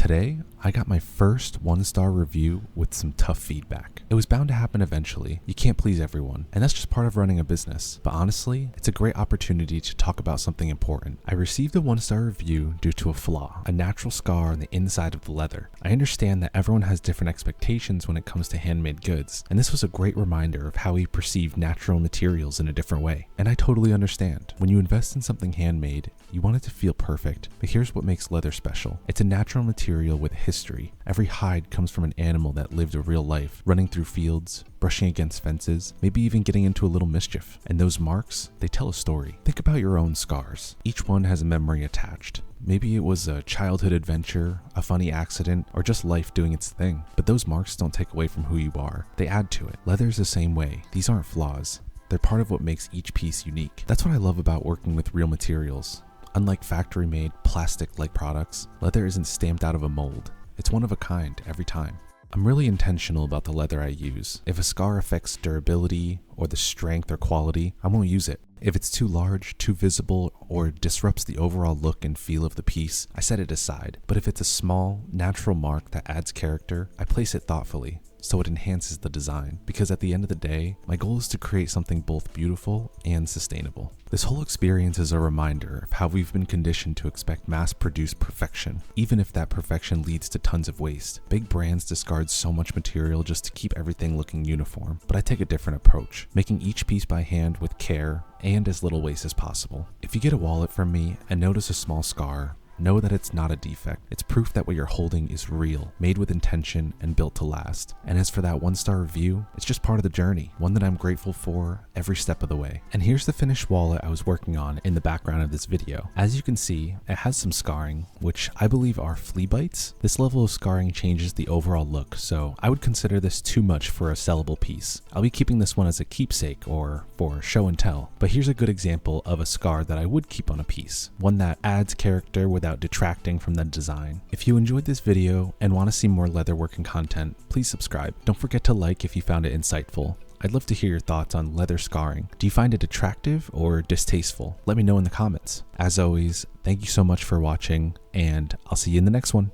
Today, I got my first 1-star review with some tough feedback. It was bound to happen eventually. You can't please everyone, and that's just part of running a business. But honestly, it's a great opportunity to talk about something important. I received a 1-star review due to a flaw, a natural scar on the inside of the leather. I understand that everyone has different expectations when it comes to handmade goods, and this was a great reminder of how we perceive natural materials in a different way. And I totally understand. When you invest in something handmade, you want it to feel perfect, but here's what makes leather special. It's a natural material with history. Every hide comes from an animal that lived a real life, running through fields, brushing against fences, maybe even getting into a little mischief. And those marks, they tell a story. Think about your own scars. Each one has a memory attached. Maybe it was a childhood adventure, a funny accident, or just life doing its thing. But those marks don't take away from who you are. They add to it. Leather's the same way. These aren't flaws. They're part of what makes each piece unique. That's what I love about working with real materials. Unlike factory-made, plastic-like products, leather isn't stamped out of a mold. It's one of a kind every time. I'm really intentional about the leather I use. If a scar affects durability or the strength or quality, I won't use it. If it's too large, too visible, or disrupts the overall look and feel of the piece, I set it aside. But if it's a small, natural mark that adds character, I place it thoughtfully, so it enhances the design. Because at the end of the day, my goal is to create something both beautiful and sustainable. This whole experience is a reminder of how we've been conditioned to expect mass-produced perfection, even if that perfection leads to tons of waste. Big brands discard so much material just to keep everything looking uniform, but I take a different approach, making each piece by hand with care and as little waste as possible. If you get a wallet from me and notice a small scar, know that it's not a defect. It's proof that what you're holding is real, made with intention, and built to last. And as for that 1-star review, it's just part of the journey, one that I'm grateful for every step of the way. And here's the finished wallet I was working on in the background of this video. As you can see, it has some scarring, which I believe are flea bites. This level of scarring changes the overall look, so I would consider this too much for a sellable piece. I'll be keeping this one as a keepsake or for show and tell, but here's a good example of a scar that I would keep on a piece, one that adds character without detracting from the design. If you enjoyed this video and want to see more leatherworking content, please subscribe. Don't forget to like if you found it insightful. I'd love to hear your thoughts on leather scarring. Do you find it attractive or distasteful? Let me know in the comments. As always, thank you so much for watching, and I'll see you in the next one.